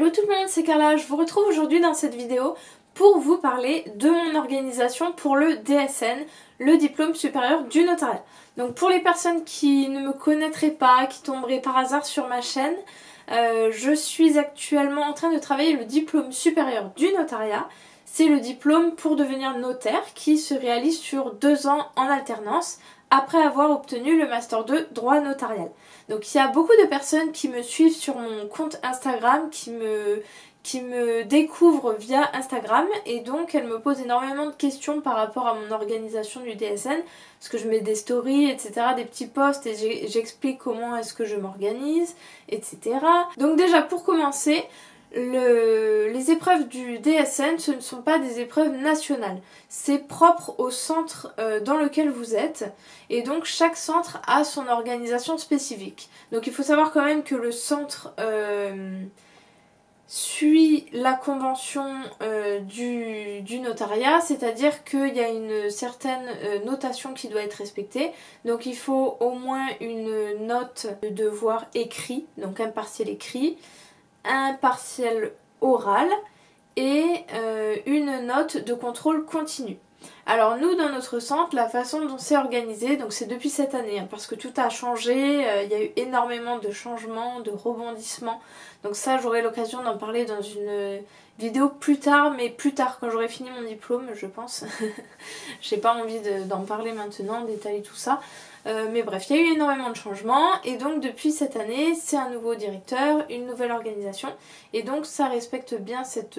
Hello tout le monde, c'est Carla, je vous retrouve aujourd'hui dans cette vidéo pour vous parler de mon organisation pour le DSN, le diplôme supérieur du notariat. Donc pour les personnes qui ne me connaîtraient pas, qui tomberaient par hasard sur ma chaîne, je suis actuellement en train de travailler le diplôme supérieur du notariat. C'est le diplôme pour devenir notaire qui se réalise sur 2 ans en alternance après avoir obtenu le Master 2 droit notarial. Donc il y a beaucoup de personnes qui me suivent sur mon compte Instagram, qui me découvrent via Instagram et donc elles me posent énormément de questions par rapport à mon organisation du DSN parce que je mets des stories, etc., des petits posts et j'explique comment est-ce que je m'organise, etc. Donc déjà pour commencer, les épreuves du DSN, ce ne sont pas des épreuves nationales. C'est propre au centre dans lequel vous êtes. Et donc chaque centre a son organisation spécifique. Donc il faut savoir quand même que le centre suit la convention du notariat. C'est-à-dire qu'il y a une certaine notation qui doit être respectée. Donc il faut au moins une note de devoir écrit, donc un partiel écrit, un partiel oral et une note de contrôle continu. Alors nous dans notre centre, la façon dont c'est organisé, donc c'est depuis cette année hein, parce que tout a changé, il y a eu énormément de changements, de rebondissements, donc ça j'aurai l'occasion d'en parler dans une vidéo plus tard, mais plus tard quand j'aurai fini mon diplôme je pense. J'ai pas envie d'en parler maintenant, détailler tout ça. Mais bref, il y a eu énormément de changements et donc depuis cette année, c'est un nouveau directeur, une nouvelle organisation et donc ça respecte bien cette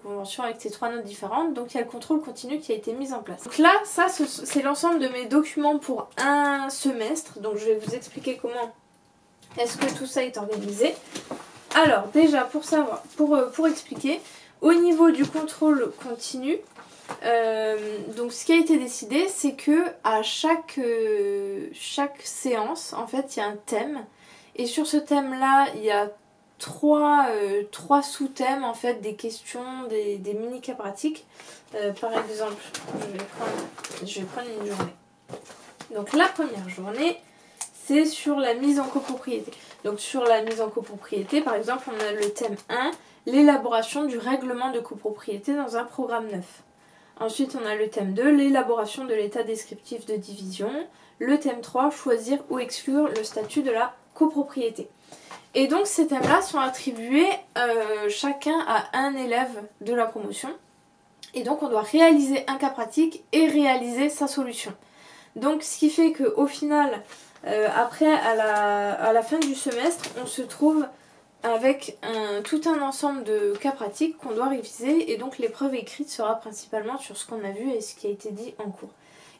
convention avec ces 3 notes différentes. Donc il y a le contrôle continu qui a été mis en place. Donc là, ça c'est l'ensemble de mes documents pour un semestre. Donc je vais vous expliquer comment est-ce que tout ça est organisé. Alors déjà pour savoir, pour expliquer, au niveau du contrôle continu, donc ce qui a été décidé c'est que à chaque séance en fait il y a un thème et sur ce thème là il y a trois sous-thèmes en fait, des questions, des mini cas pratiques. Par exemple je vais prendre une journée. Donc la première journée c'est sur la mise en copropriété. Donc sur la mise en copropriété par exemple on a le thème 1, l'élaboration du règlement de copropriété dans un programme neuf. Ensuite, on a le thème 2, l'élaboration de l'état descriptif de division. Le thème 3, choisir ou exclure le statut de la copropriété. Et donc, ces thèmes-là sont attribués chacun à un élève de la promotion. Et donc, on doit réaliser un cas pratique et réaliser sa solution. Donc, ce qui fait qu'au final, après, à la fin du semestre, on se trouve avec tout un ensemble de cas pratiques qu'on doit réviser et donc l'épreuve écrite sera principalement sur ce qu'on a vu et ce qui a été dit en cours.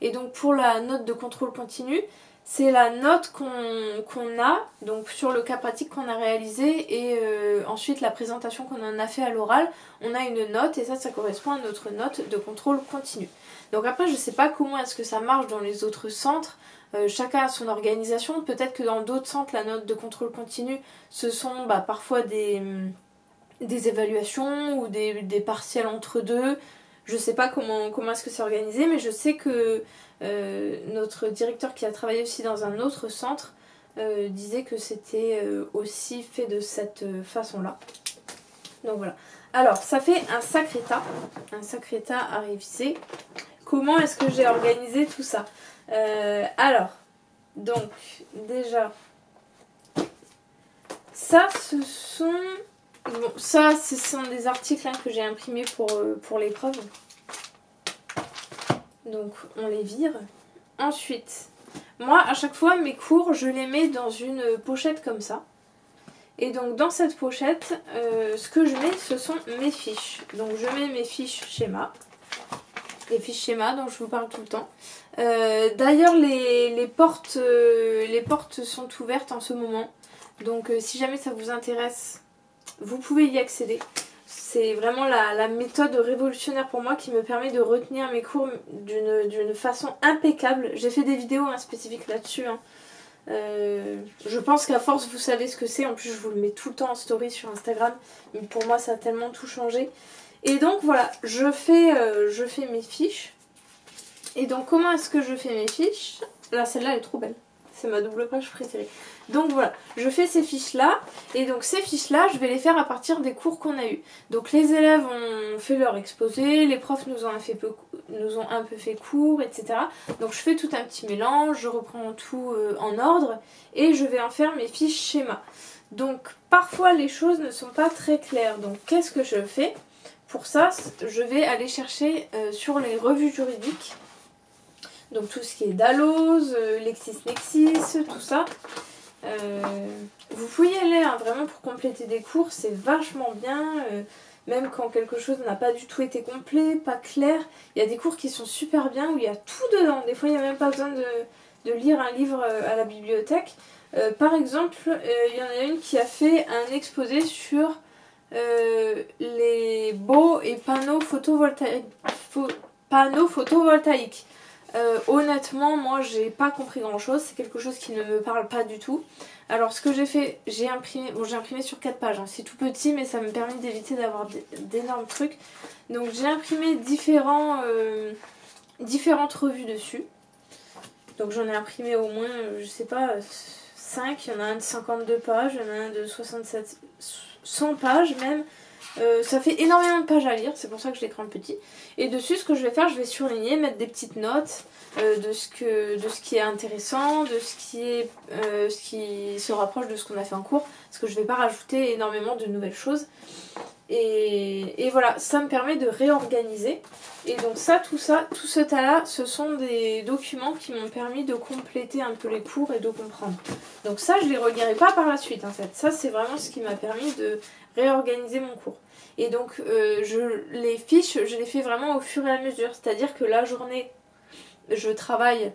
Et donc pour la note de contrôle continu, c'est la note qu'on a donc sur le cas pratique qu'on a réalisé et ensuite la présentation qu'on en a fait à l'oral, on a une note et ça correspond à notre note de contrôle continu. Donc après je sais pas comment est-ce que ça marche dans les autres centres. Chacun a son organisation, peut-être que dans d'autres centres la note de contrôle continu ce sont parfois des évaluations ou des partiels entre deux. Je sais pas comment est-ce que c'est organisé, mais je sais que notre directeur qui a travaillé aussi dans un autre centre disait que c'était aussi fait de cette façon-là. Donc voilà. Alors ça fait un sacré tas à réviser. Comment est-ce que j'ai organisé tout ça ? Alors, donc, déjà, ça, ce sont des articles que j'ai imprimés pour l'épreuve. Donc, on les vire. Ensuite, moi, à chaque fois, mes cours, je les mets dans une pochette comme ça. Et donc, dans cette pochette, ce que je mets, ce sont mes fiches. Donc, je mets mes fiches schéma. Les fiches schéma dont je vous parle tout le temps. D'ailleurs les portes sont ouvertes en ce moment. Donc si jamais ça vous intéresse, vous pouvez y accéder. C'est vraiment la méthode révolutionnaire pour moi qui me permet de retenir mes cours d'une façon impeccable. J'ai fait des vidéos spécifiques là-dessus. Je pense qu'à force vous savez ce que c'est. En plus je vous le mets tout le temps en story sur Instagram. Mais pour moi ça a tellement tout changé. Et donc voilà, je fais mes fiches. Et donc comment est-ce que je fais mes fiches ? Là celle-là elle est trop belle. c'est ma double page préférée. Donc voilà, je fais ces fiches-là, et donc ces fiches-là, je vais les faire à partir des cours qu'on a eu. Donc les élèves ont fait leur exposé, les profs nous ont un peu fait cours, etc. Donc je fais tout un petit mélange, je reprends tout en ordre, et je vais en faire mes fiches schéma. Donc parfois les choses ne sont pas très claires, donc qu'est-ce que je fais? Pour ça, je vais aller chercher sur les revues juridiques, donc tout ce qui est Dalloz, LexisNexis, tout ça. Vous pouvez y aller hein, vraiment pour compléter des cours, c'est vachement bien, même quand quelque chose n'a pas du tout été complet, pas clair. Il y a des cours qui sont super bien où il y a tout dedans, des fois il n'y a même pas besoin de lire un livre à la bibliothèque. Par exemple, il y en a une qui a fait un exposé sur les baux et panneaux photovoltaïques. Honnêtement, moi j'ai pas compris grand chose, c'est quelque chose qui ne me parle pas du tout. Alors ce que j'ai fait, j'ai imprimé sur 4 pages, hein. C'est tout petit mais ça me permet d'éviter d'avoir d'énormes trucs. Donc j'ai imprimé différentes revues dessus. Donc j'en ai imprimé au moins, je sais pas, 5, il y en a un de 52 pages, il y en a un de 100 pages même. Ça fait énormément de pages à lire, c'est pour ça que je l'écris en petit. Et dessus, ce que je vais faire, je vais surligner, mettre des petites notes de ce qui est intéressant, de ce qui se rapproche de ce qu'on a fait en cours, parce que je ne vais pas rajouter énormément de nouvelles choses. Et voilà, ça me permet de réorganiser. Et donc tout ce tas-là, ce sont des documents qui m'ont permis de compléter un peu les cours et de comprendre. Donc ça, je ne les relirai pas par la suite en fait. Ça, c'est vraiment ce qui m'a permis de réorganiser mon cours. Et donc les fiches, je les fais vraiment au fur et à mesure. C'est-à-dire que la journée, je travaille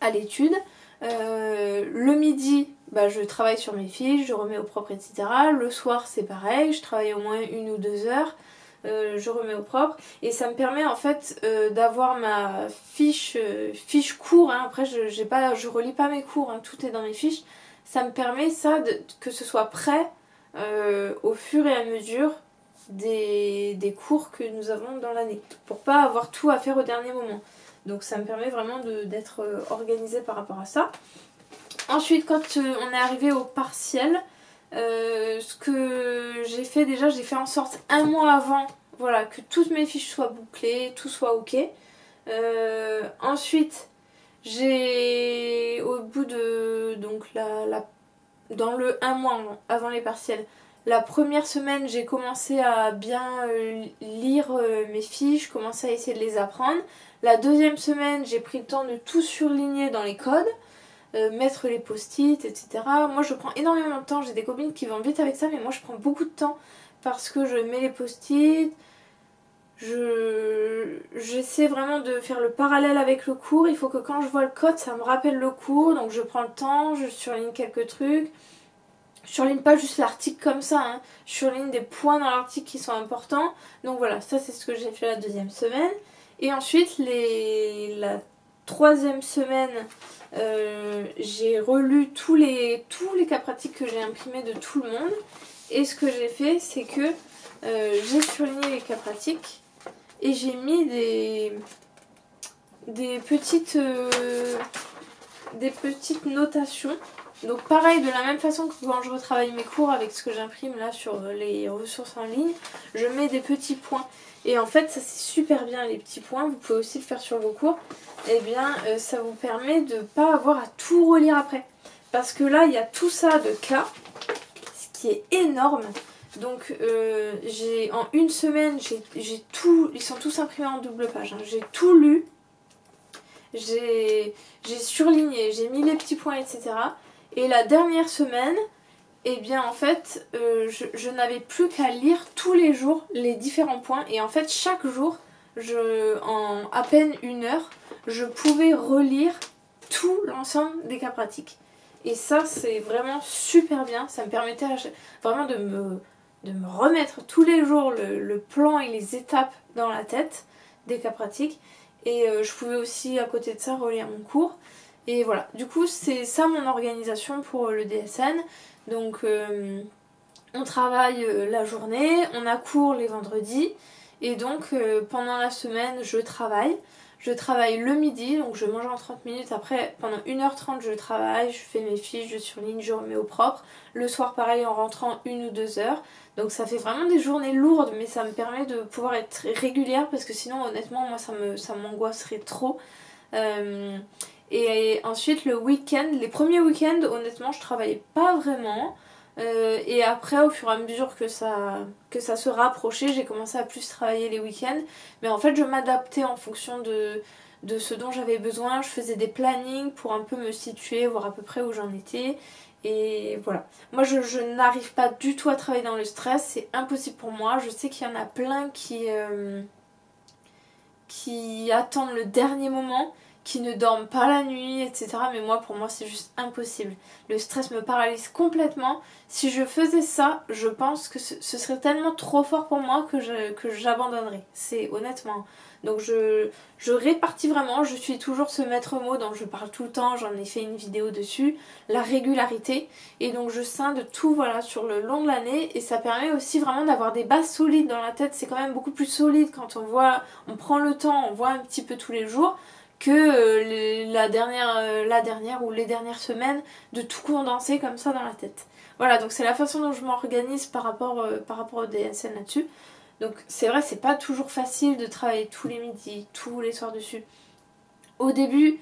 à l'étude. Le midi, je travaille sur mes fiches, je remets au propre, etc. Le soir, c'est pareil, je travaille au moins 1 ou 2 heures. Je remets au propre. Et ça me permet en fait d'avoir ma fiche cours. Hein. Après, je relis pas mes cours, hein. Tout est dans mes fiches. Ça me permet que ce soit prêt au fur et à mesure des cours que nous avons dans l'année, pour pas avoir tout à faire au dernier moment. Donc ça me permet vraiment d'être organisée par rapport à ça. Ensuite, quand on est arrivé au partiel, ce que j'ai fait déjà, j'ai fait en sorte un mois avant, voilà, que toutes mes fiches soient bouclées, tout soit ok. Ensuite, j'ai au bout de donc dans le un mois avant les partiels, la première semaine, j'ai commencé à bien lire mes fiches, commencé à essayer de les apprendre. La deuxième semaine, j'ai pris le temps de tout surligner dans les codes, mettre les post-it, etc. Moi, je prends énormément de temps. J'ai des copines qui vont vite avec ça, mais moi, je prends beaucoup de temps parce que je mets les post-it. J'essaie vraiment de faire le parallèle avec le cours. Il faut que quand je vois le code, ça me rappelle le cours. Donc, je prends le temps, je surligne quelques trucs. Je surligne pas juste l'article comme ça, hein. Je surligne des points dans l'article qui sont importants. Donc voilà, ça c'est ce que j'ai fait la deuxième semaine. Et ensuite, la troisième semaine, j'ai relu tous les cas pratiques que j'ai imprimés de tout le monde. Et ce que j'ai fait, c'est que j'ai surligné les cas pratiques et j'ai mis des petites notations. Donc pareil, de la même façon que quand je retravaille mes cours avec ce que j'imprime là sur les ressources en ligne, je mets des petits points. Et en fait, ça c'est super bien les petits points, vous pouvez aussi le faire sur vos cours. Et bien, ça vous permet de ne pas avoir à tout relire après. Parce que là, il y a tout ça de cas, ce qui est énorme. Donc en une semaine, j'ai tout, ils sont tous imprimés en double page, hein. J'ai tout lu, j'ai surligné, j'ai mis les petits points, etc. Et la dernière semaine, eh bien en fait, je n'avais plus qu'à lire tous les jours les différents points. Et en fait, chaque jour, en à peine 1 heure, je pouvais relire tout l'ensemble des cas pratiques. Et ça, c'est vraiment super bien. Ça me permettait vraiment de me remettre tous les jours le plan et les étapes dans la tête des cas pratiques. Et je pouvais aussi, à côté de ça, relire mon cours. Et voilà, du coup c'est ça mon organisation pour le DSN. Donc on travaille la journée, on a cours les vendredis. Et donc pendant la semaine je travaille. Je travaille le midi, donc je mange en 30 minutes. Après, pendant 1h30, je travaille, je fais mes fiches, je surligne, je remets au propre. Le soir, pareil, en rentrant 1 ou 2 heures. Donc ça fait vraiment des journées lourdes, mais ça me permet de pouvoir être régulière parce que sinon, honnêtement, moi, ça m'angoisserait trop. Et ensuite, le week-end, les premiers week-ends, honnêtement, je travaillais pas vraiment. Et après, au fur et à mesure que ça se rapprochait, j'ai commencé à plus travailler les week-ends. Mais en fait, je m'adaptais en fonction de ce dont j'avais besoin. Je faisais des plannings pour un peu me situer, voir à peu près où j'en étais. Et voilà. Moi, je n'arrive pas du tout à travailler dans le stress. C'est impossible pour moi. Je sais qu'il y en a plein qui attendent le dernier moment, qui ne dorment pas la nuit, etc. Mais moi, pour moi, c'est juste impossible. Le stress me paralyse complètement. Si je faisais ça, je pense que ce serait tellement trop fort pour moi que j'abandonnerais. C'est honnêtement. Donc je répartis vraiment, je suis toujours ce maître mot dont je parle tout le temps, j'en ai fait une vidéo dessus, la régularité. Et donc je scinde tout voilà sur le long de l'année et ça permet aussi vraiment d'avoir des bases solides dans la tête. C'est quand même beaucoup plus solide quand on prend le temps, on voit un petit peu tous les jours que la dernière ou les dernières semaines de tout condenser comme ça dans la tête. Voilà, donc c'est la façon dont je m'organise par rapport au DSN là-dessus. Donc c'est vrai, c'est pas toujours facile de travailler tous les midis, tous les soirs dessus. Au début,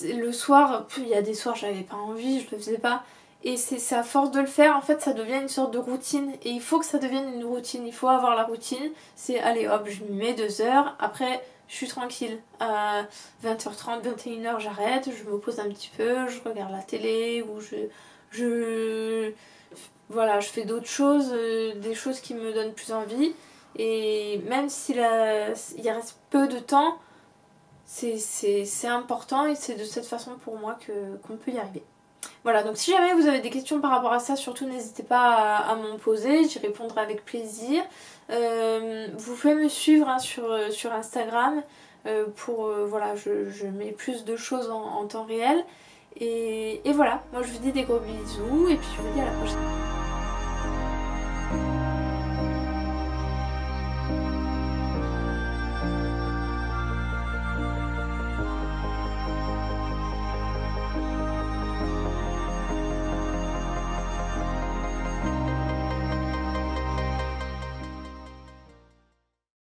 le soir, il y a des soirs j'avais pas envie, je le faisais pas. Et c'est à force de le faire, en fait ça devient une sorte de routine. Et il faut que ça devienne une routine, il faut avoir la routine. C'est allez hop, je m'y mets 2 heures, après je suis tranquille. À 20h30, 21h j'arrête, je me pose un petit peu, je regarde la télé ou voilà, je fais d'autres choses, des choses qui me donnent plus envie. Et même s'il reste peu de temps, c'est important et c'est de cette façon pour moi qu'on peut y arriver. Voilà, donc si jamais vous avez des questions par rapport à ça, surtout n'hésitez pas à m'en poser, j'y répondrai avec plaisir. Vous pouvez me suivre hein, sur Instagram voilà, je mets plus de choses en temps réel. Et voilà, moi je vous dis des gros bisous et puis je vous dis à la prochaine.